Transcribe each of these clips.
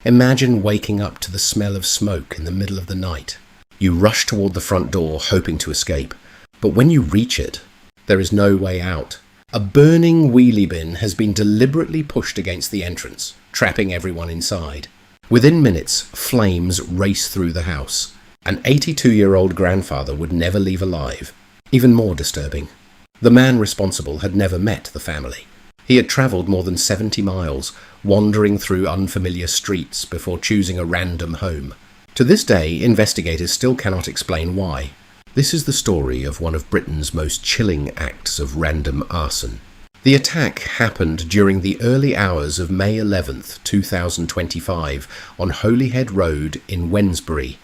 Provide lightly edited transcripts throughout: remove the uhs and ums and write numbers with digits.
Imagine waking up to the smell of smoke in the middle of the night. You rush toward the front door, hoping to escape. But when you reach it, there is no way out. A burning wheelie bin has been deliberately pushed against the entrance, trapping everyone inside. Within minutes, flames race through the house. An 82-year-old grandfather would never leave alive. Even more disturbing, the man responsible had never met the family. He had travelled more than 70 miles, wandering through unfamiliar streets before choosing a random home. To this day, investigators still cannot explain why. This is the story of one of Britain's most chilling acts of random arson. The attack happened during the early hours of May 11th, 2025, on Holyhead Road in Wednesbury,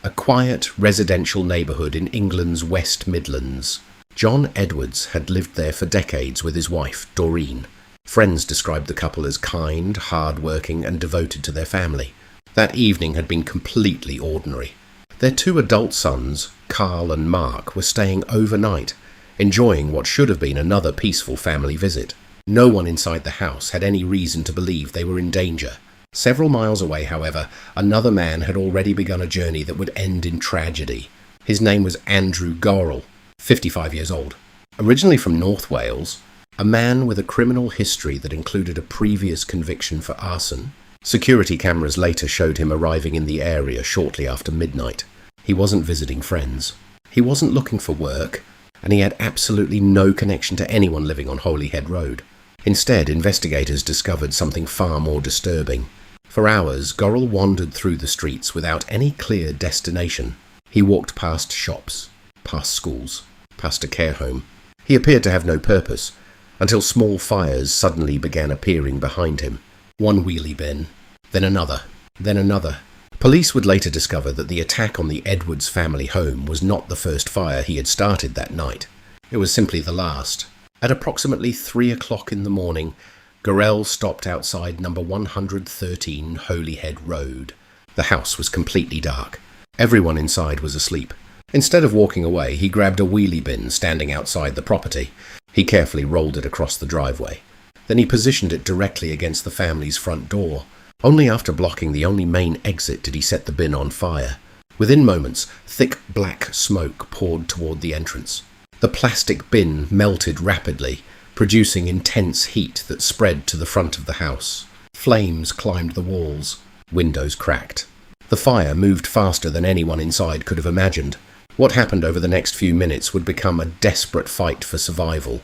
a quiet residential neighbourhood in England's West Midlands. John Edwards had lived there for decades with his wife, Doreen. Friends described the couple as kind, hard-working and devoted to their family. That evening had been completely ordinary. Their two adult sons, Carl and Mark, were staying overnight, enjoying what should have been another peaceful family visit. No one inside the house had any reason to believe they were in danger. Several miles away, however, another man had already begun a journey that would end in tragedy. His name was Andrew Gorrell, 55 years old. Originally from North Wales, a man with a criminal history that included a previous conviction for arson. Security cameras later showed him arriving in the area shortly after midnight. He wasn't visiting friends. He wasn't looking for work, and he had absolutely no connection to anyone living on Holyhead Road. Instead, investigators discovered something far more disturbing. For hours, Gorrell wandered through the streets without any clear destination. He walked past shops, past schools, past a care home. He appeared to have no purpose, until small fires suddenly began appearing behind him. One wheelie bin, then another, then another. Police would later discover that the attack on the Edwards family home was not the first fire he had started that night. It was simply the last. At approximately 3 o'clock in the morning, Gorrell stopped outside number 113 Holyhead Road. The house was completely dark. Everyone inside was asleep. Instead of walking away, he grabbed a wheelie bin standing outside the property. He carefully rolled it across the driveway. Then he positioned it directly against the family's front door. Only after blocking the only main exit did he set the bin on fire. Within moments, thick black smoke poured toward the entrance. The plastic bin melted rapidly, producing intense heat that spread to the front of the house. Flames climbed the walls. Windows cracked. The fire moved faster than anyone inside could have imagined. What happened over the next few minutes would become a desperate fight for survival,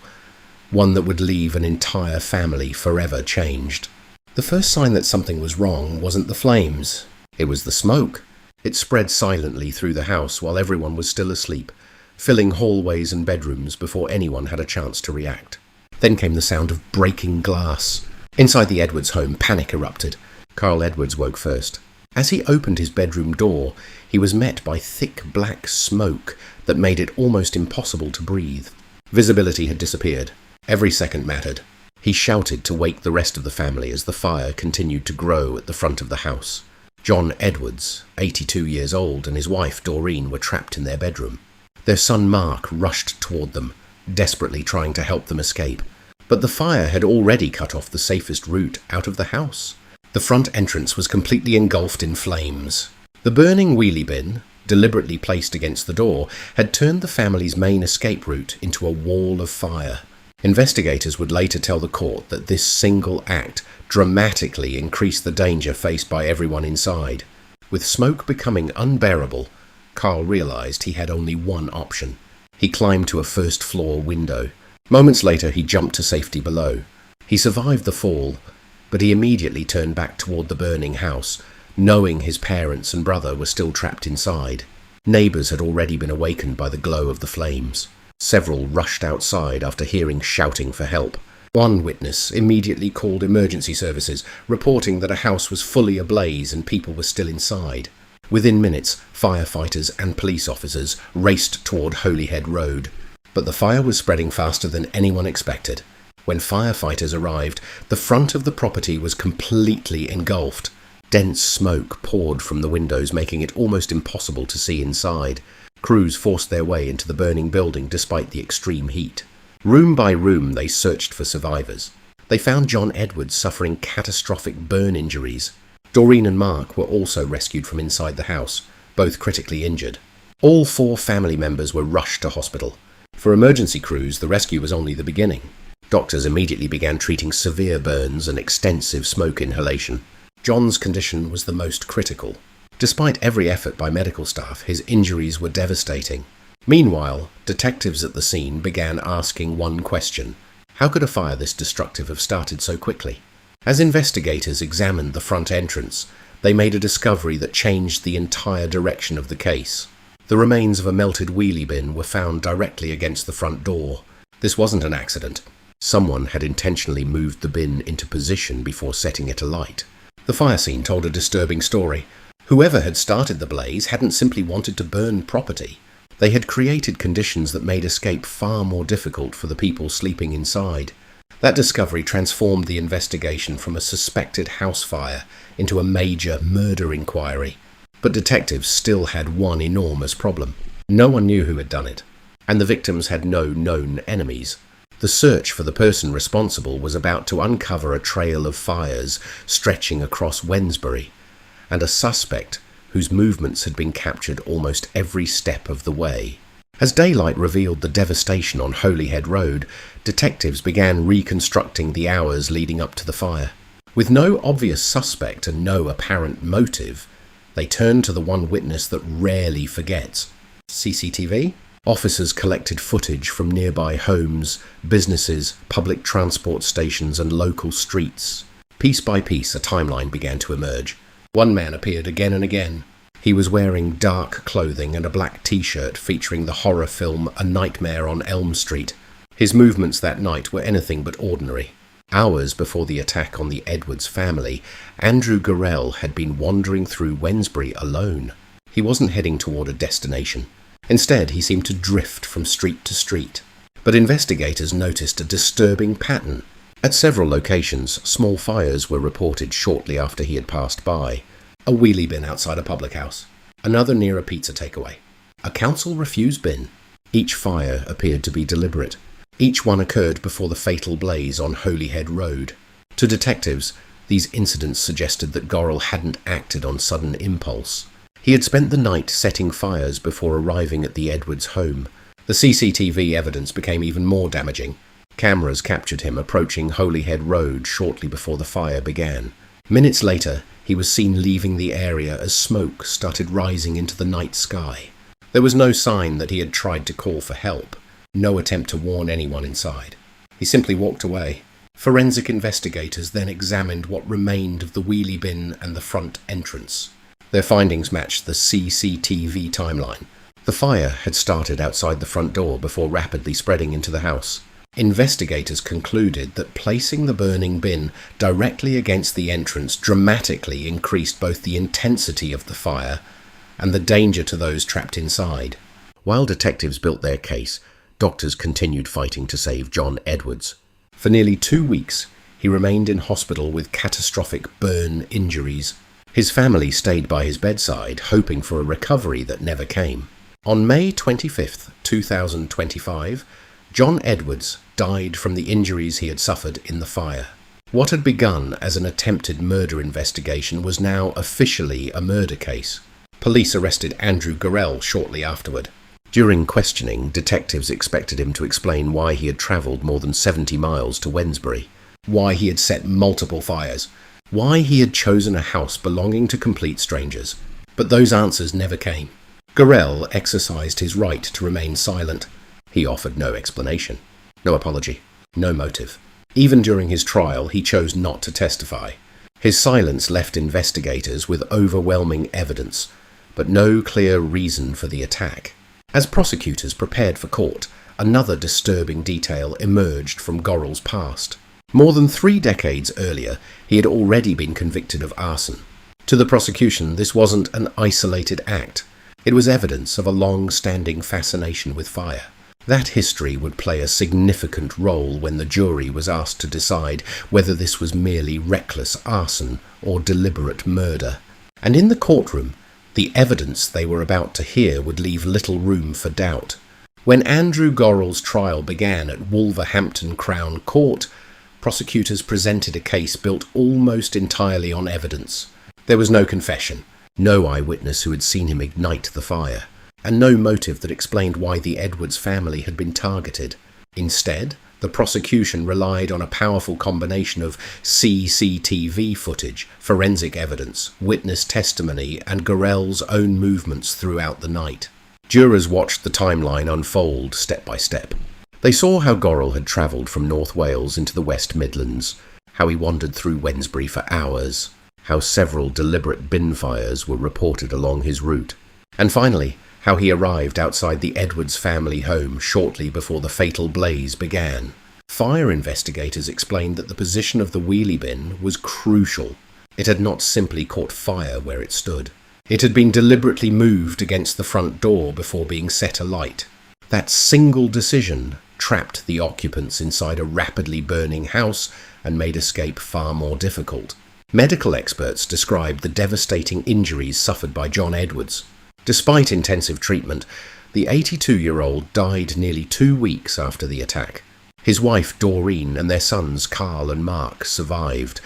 one that would leave an entire family forever changed. The first sign that something was wrong wasn't the flames. It was the smoke. It spread silently through the house while everyone was still asleep, filling hallways and bedrooms before anyone had a chance to react. Then came the sound of breaking glass. Inside the Edwards home, panic erupted. Carl Edwards woke first. As he opened his bedroom door, he was met by thick black smoke that made it almost impossible to breathe. Visibility had disappeared. Every second mattered. He shouted to wake the rest of the family as the fire continued to grow at the front of the house. John Edwards, 82 years old, and his wife Doreen were trapped in their bedroom. Their son Mark rushed toward them, desperately trying to help them escape. But the fire had already cut off the safest route out of the house. The front entrance was completely engulfed in flames. The burning wheelie bin, deliberately placed against the door, had turned the family's main escape route into a wall of fire. Investigators would later tell the court that this single act dramatically increased the danger faced by everyone inside. With smoke becoming unbearable, Carl realized he had only one option. He climbed to a first-floor window. Moments later, he jumped to safety below. He survived the fall, but he immediately turned back toward the burning house, knowing his parents and brother were still trapped inside. Neighbours had already been awakened by the glow of the flames. Several rushed outside after hearing shouting for help. One witness immediately called emergency services, reporting that a house was fully ablaze and people were still inside. Within minutes, firefighters and police officers raced toward Holyhead Road. But the fire was spreading faster than anyone expected. When firefighters arrived, the front of the property was completely engulfed. Dense smoke poured from the windows, making it almost impossible to see inside. Crews forced their way into the burning building despite the extreme heat. Room by room, they searched for survivors. They found John Edwards suffering catastrophic burn injuries. Doreen and Mark were also rescued from inside the house, both critically injured. All 4 family members were rushed to hospital. For emergency crews, the rescue was only the beginning. Doctors immediately began treating severe burns and extensive smoke inhalation. John's condition was the most critical. Despite every effort by medical staff, his injuries were devastating. Meanwhile, detectives at the scene began asking one question: how could a fire this destructive have started so quickly? As investigators examined the front entrance, they made a discovery that changed the entire direction of the case. The remains of a melted wheelie bin were found directly against the front door. This wasn't an accident. Someone had intentionally moved the bin into position before setting it alight. The fire scene told a disturbing story. Whoever had started the blaze hadn't simply wanted to burn property. They had created conditions that made escape far more difficult for the people sleeping inside. That discovery transformed the investigation from a suspected house fire into a major murder inquiry. But detectives still had one enormous problem. No one knew who had done it, and the victims had no known enemies. The search for the person responsible was about to uncover a trail of fires stretching across Wednesbury, and a suspect whose movements had been captured almost every step of the way. As daylight revealed the devastation on Holyhead Road, detectives began reconstructing the hours leading up to the fire. With no obvious suspect and no apparent motive, they turned to the one witness that rarely forgets: CCTV. Officers collected footage from nearby homes, businesses, public transport stations and local streets. Piece by piece, a timeline began to emerge. One man appeared again and again. He was wearing dark clothing and a black t-shirt featuring the horror film A Nightmare on Elm Street. His movements that night were anything but ordinary. Hours before the attack on the Edwards family, Andrew Gorrell had been wandering through Wednesbury alone. He wasn't heading toward a destination. Instead, he seemed to drift from street to street. But investigators noticed a disturbing pattern. At several locations, small fires were reported shortly after he had passed by. A wheelie bin outside a public house, another near a pizza takeaway, a council refuse bin. Each fire appeared to be deliberate. Each one occurred before the fatal blaze on Holyhead Road. To detectives, these incidents suggested that Gorrell hadn't acted on sudden impulse. He had spent the night setting fires before arriving at the Edwards home. The CCTV evidence became even more damaging. Cameras captured him approaching Holyhead Road shortly before the fire began. Minutes later, he was seen leaving the area as smoke started rising into the night sky. There was no sign that he had tried to call for help, no attempt to warn anyone inside. He simply walked away. Forensic investigators then examined what remained of the wheelie bin and the front entrance. Their findings matched the CCTV timeline. The fire had started outside the front door before rapidly spreading into the house. Investigators concluded that placing the burning bin directly against the entrance dramatically increased both the intensity of the fire and the danger to those trapped inside. While detectives built their case, doctors continued fighting to save John Edwards. For nearly 2 weeks, he remained in hospital with catastrophic burn injuries. His family stayed by his bedside, hoping for a recovery that never came. On May 25, 2025, John Edwards died from the injuries he had suffered in the fire. What had begun as an attempted murder investigation was now officially a murder case. Police arrested Andrew Gorrell shortly afterward. During questioning, detectives expected him to explain why he had travelled more than 70 miles to Wednesbury, why he had set multiple fires, why he had chosen a house belonging to complete strangers. But those answers never came. Gorrell exercised his right to remain silent. He offered no explanation, no apology, no motive. Even during his trial, he chose not to testify. His silence left investigators with overwhelming evidence, but no clear reason for the attack. As prosecutors prepared for court, another disturbing detail emerged from Gorrell's past. More than 3 decades earlier, he had already been convicted of arson. To the prosecution, this wasn't an isolated act. It was evidence of a long-standing fascination with fire. That history would play a significant role when the jury was asked to decide whether this was merely reckless arson or deliberate murder. And in the courtroom, the evidence they were about to hear would leave little room for doubt. When Andrew Gorrell's trial began at Wolverhampton Crown Court, prosecutors presented a case built almost entirely on evidence. There was no confession, no eyewitness who had seen him ignite the fire, and no motive that explained why the Edwards family had been targeted. Instead, the prosecution relied on a powerful combination of CCTV footage, forensic evidence, witness testimony, and Gorrell's own movements throughout the night. Jurors watched the timeline unfold step by step. They saw how Gorrell had travelled from North Wales into the West Midlands, how he wandered through Wednesbury for hours, how several deliberate bin fires were reported along his route, and finally, how he arrived outside the Edwards family home shortly before the fatal blaze began. Fire investigators explained that the position of the wheelie bin was crucial. It had not simply caught fire where it stood. It had been deliberately moved against the front door before being set alight. That single decision trapped the occupants inside a rapidly burning house and made escape far more difficult. Medical experts described the devastating injuries suffered by John Edwards. Despite intensive treatment, the 82-year-old died nearly 2 weeks after the attack. His wife, Doreen, and their sons, Carl and Mark, survived,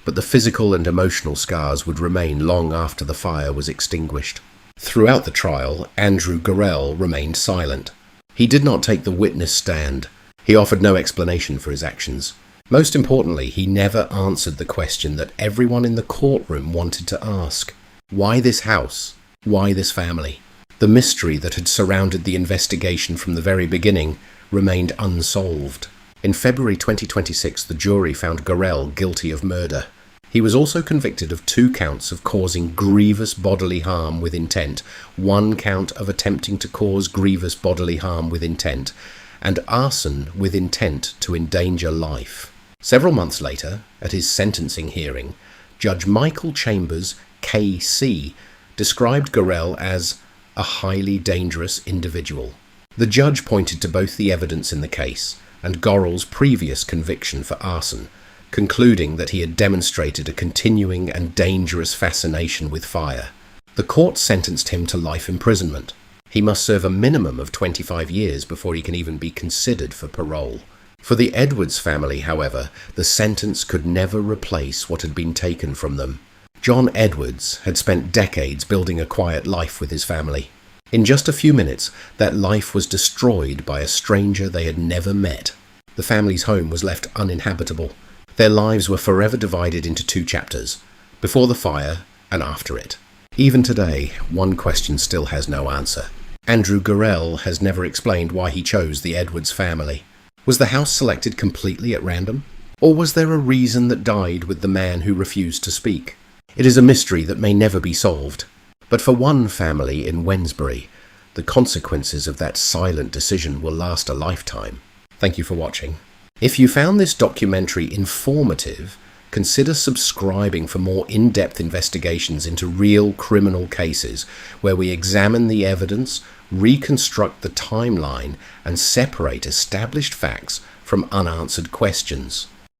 but the physical and emotional scars would remain long after the fire was extinguished. Throughout the trial, Andrew Gorrell remained silent. He did not take the witness stand. He offered no explanation for his actions. Most importantly, he never answered the question that everyone in the courtroom wanted to ask. Why this house? Why this family? The mystery that had surrounded the investigation from the very beginning remained unsolved. In February 2026, the jury found Gorrell guilty of murder. He was also convicted of 2 counts of causing grievous bodily harm with intent, 1 count of attempting to cause grievous bodily harm with intent, and arson with intent to endanger life. Several months later, at his sentencing hearing, Judge Michael Chambers, KC, described Gorrell as a highly dangerous individual. The judge pointed to both the evidence in the case and Gorrell's previous conviction for arson, concluding that he had demonstrated a continuing and dangerous fascination with fire. The court sentenced him to life imprisonment. He must serve a minimum of 25 years before he can even be considered for parole. For the Edwards family, however, the sentence could never replace what had been taken from them. John Edwards had spent decades building a quiet life with his family. In just a few minutes, that life was destroyed by a stranger they had never met. The family's home was left uninhabitable. Their lives were forever divided into 2 chapters, before the fire and after it. Even today, one question still has no answer. Andrew Gorrell has never explained why he chose the Edwards family. Was the house selected completely at random? Or was there a reason that died with the man who refused to speak? It is a mystery that may never be solved. But for one family in Wednesbury, the consequences of that silent decision will last a lifetime. Thank you for watching. If you found this documentary informative, consider subscribing for more in-depth investigations into real criminal cases where we examine the evidence, reconstruct the timeline, and separate established facts from unanswered questions.